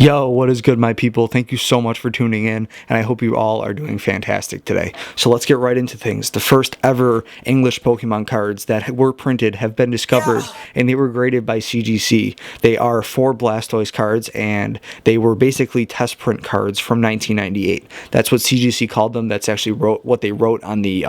Yo, what is good, my people? Thank you so much for tuning in, and I hope you all are doing fantastic today. So let's get right into things. The first ever English Pokemon cards that were printed have been discovered, and they were graded by CGC. They are 4 Blastoise cards, and they were basically test print cards from 1998. That's what CGC called them. That's actually what they wrote on the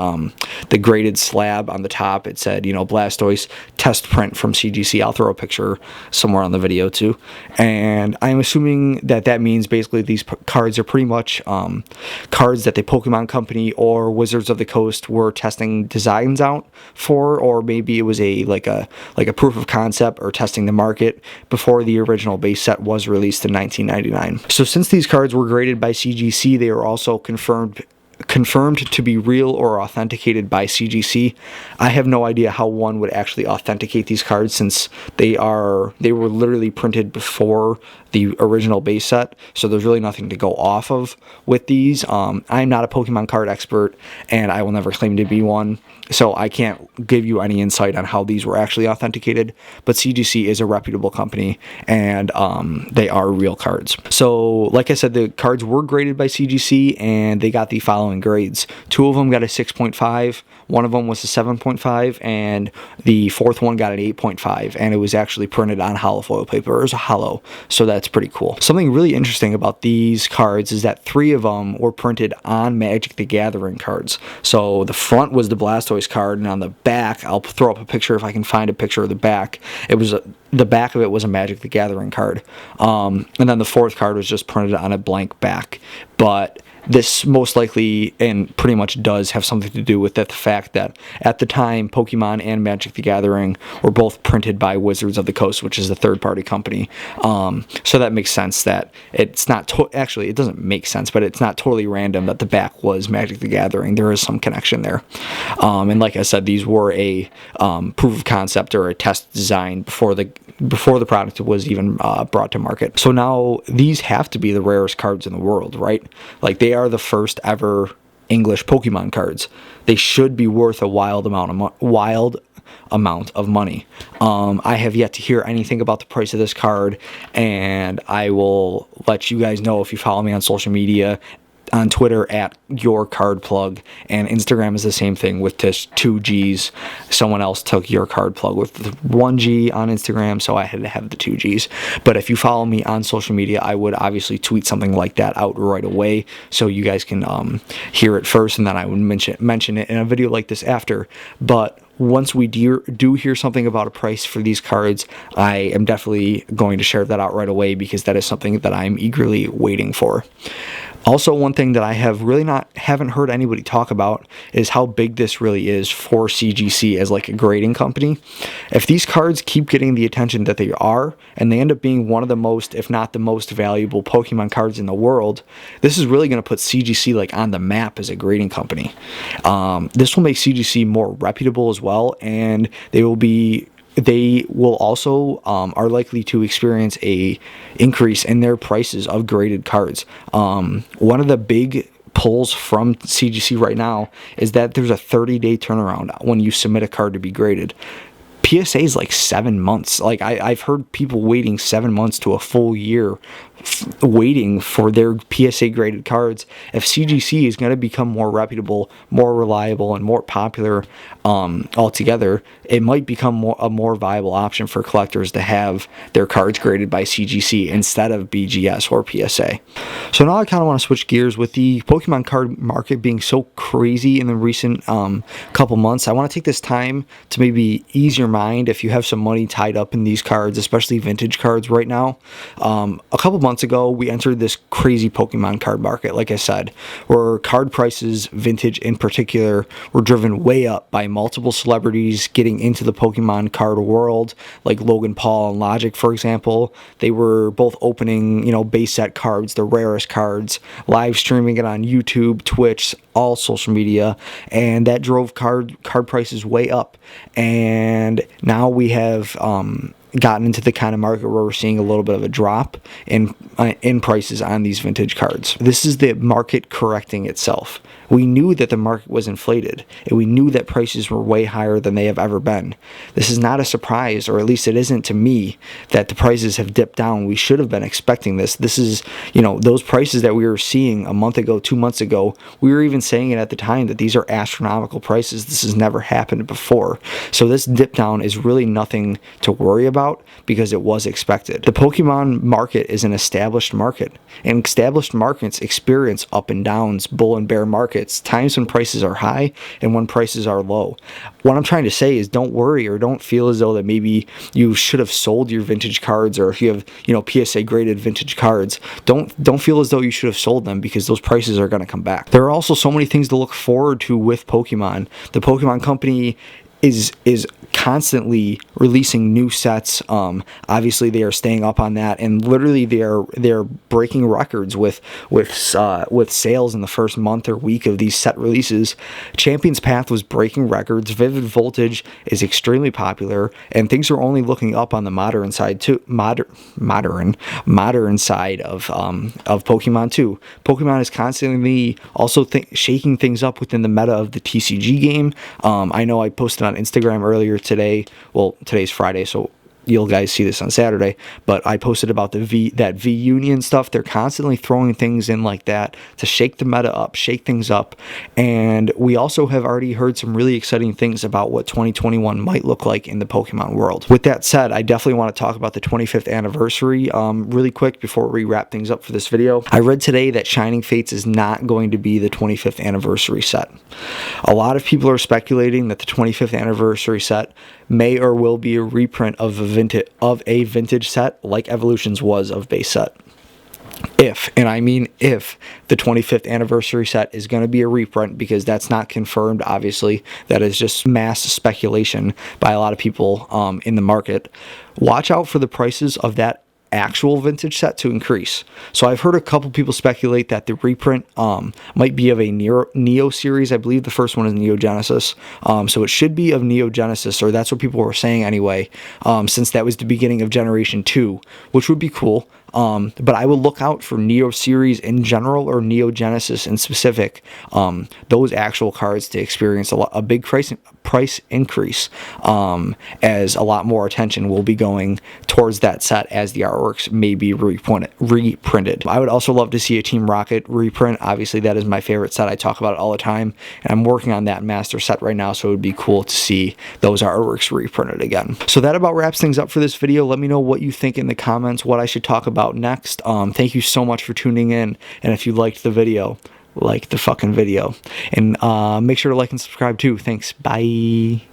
graded slab on the top. It said, Blastoise test print from CGC. I'll throw a picture somewhere on the video too. And I'm assuming that means basically these cards are pretty much cards that the Pokemon Company or Wizards of the Coast were testing designs out for, or maybe it was like a proof of concept or testing the market before the original base set was released in 1999. So since these cards were graded by CGC, they were also confirmed to be real or authenticated by CGC. I have no idea how one would actually authenticate these cards, since they were literally printed before the original base set, so there's really nothing to go off of with these. I'm not a Pokemon card expert, and I will never claim to be one, so I can't give you any insight on how these were actually authenticated, but CGC is a reputable company, and they are real cards. So like I said, the cards were graded by CGC, and they got the following grades. 2 of them got a 6.5, one of them was a 7.5, and the fourth one got an 8.5, and it was actually printed on holofoil paper. It was a holo, so that's pretty cool. Something really interesting about these cards is that 3 of them were printed on Magic the Gathering cards. So the front was the Blastoise card, and on the back, I'll throw up a picture if I can find a picture of the back. The back of it was a Magic the Gathering card, and then the fourth card was just printed on a blank back. But this most likely and pretty much does have something to do with the fact that at the time, Pokemon and Magic the Gathering were both printed by Wizards of the Coast, which is a third-party company. So that makes sense that it's not... Actually, it doesn't make sense, but it's not totally random that the back was Magic the Gathering. There is some connection there. And like I said, these were a proof of concept or a test design before the product was even brought to market. So now these have to be the rarest cards in the world, right? Like, they are the first ever English Pokemon cards. They should be worth a wild amount of money. I have yet to hear anything about the price of this card, and I will let you guys know if you follow me on social media. On Twitter at YourCardPlug, and Instagram is the same thing with just 2 G's. Someone else took YourCardPlug with 1 G on Instagram, so I had to have the 2 G's. But if you follow me on social media, I would obviously tweet something like that out right away, so you guys can hear it first, and then I would mention it in a video like this after. But once we do hear something about a price for these cards, I am definitely going to share that out right away, because that is something that I'm eagerly waiting for. Also, one thing that I haven't heard anybody talk about is how big this really is for CGC as like a grading company. If these cards keep getting the attention that they are, and they end up being one of the most, if not the most valuable Pokemon cards in the world, this is really going to put CGC like on the map as a grading company. This will make CGC more reputable as well, and they will also are likely to experience a increase in their prices of graded cards. One of the big pulls from CGC right now is that there's a 30-day turnaround when you submit a card to be graded. PSA is like 7 months. Like I've heard people waiting 7 months to a full year waiting for their PSA graded cards. If CGC is going to become more reputable, more reliable, and more popular altogether, it might become a more viable option for collectors to have their cards graded by CGC instead of BGS or PSA. So now I kind of want to switch gears. With the Pokemon card market being so crazy in the recent couple months, I want to take this time to maybe ease your mind if you have some money tied up in these cards, especially vintage cards right now. A couple months ago, we entered this crazy Pokemon card market, like I said, where card prices, vintage in particular, were driven way up by multiple celebrities getting into the Pokemon card world, like Logan Paul and Logic, for example. They were both opening, base set cards, the rarest cards, live streaming it on YouTube, Twitch, all social media, and that drove card prices way up. And now we have gotten into the kind of market where we're seeing a little bit of a drop in prices on these vintage cards. This is the market correcting itself. We knew that the market was inflated, and we knew that prices were way higher than they have ever been. This is not a surprise, or at least it isn't to me, that the prices have dipped down. We should have been expecting this. This is, those prices that we were seeing a month ago, 2 months ago, we were even saying it at the time that these are astronomical prices. This has never happened before. So this dip down is really nothing to worry about because it was expected. The Pokemon market is an established market, and established markets experience up and downs, bull and bear markets, times when prices are high and when prices are low. What I'm trying to say is don't worry or don't feel as though that maybe you should have sold your vintage cards, or if you have, PSA graded vintage cards, don't feel as though you should have sold them because those prices are going to come back. There are also so many things to look forward to with Pokemon. The Pokemon Company is constantly releasing new sets. Obviously they are staying up on that, and literally they're breaking records with sales in the first month or week of these set releases. Champion's Path was breaking records. Vivid Voltage is extremely popular, and things are only looking up on the modern side too. Modern side of Pokemon too. Pokemon is constantly also shaking things up within the meta of the TCG game. I know I posted on Instagram earlier today. Well, today's Friday, so you'll guys see this on Saturday, but I posted about that V Union stuff. They're constantly throwing things in like that to shake the meta up, shake things up. And we also have already heard some really exciting things about what 2021 might look like in the Pokemon world. With that said, I definitely want to talk about the 25th anniversary really quick before we wrap things up for this video. I read today that Shining Fates is not going to be the 25th anniversary set. A lot of people are speculating that the 25th anniversary set may or will be a reprint of a vintage set like Evolutions was of base set. If, and I mean if, the 25th anniversary set is going to be a reprint, because that's not confirmed, obviously. That is just mass speculation by a lot of people in the market. Watch out for the prices of that actual vintage set to increase. So I've heard a couple people speculate that the reprint might be of a Neo series. I believe the first one is Neo Genesis. So it should be of Neo Genesis, or that's what people were saying anyway, since that was the beginning of Generation 2, which would be cool. But I will look out for Neo series in general, or Neo Genesis in specific, those actual cards to experience a big price increase, as a lot more attention will be going towards that set as the artworks may be reprinted. I would also love to see a Team Rocket reprint. Obviously that is my favorite set. I talk about it all the time, and I'm working on that master set right now, so it would be cool to see those artworks reprinted again. So that about wraps things up for this video. Let me know what you think in the comments, what I should talk about next. Thank you so much for tuning in, and if you liked the video, like the fucking video, and make sure to like and subscribe too. Thanks. Bye.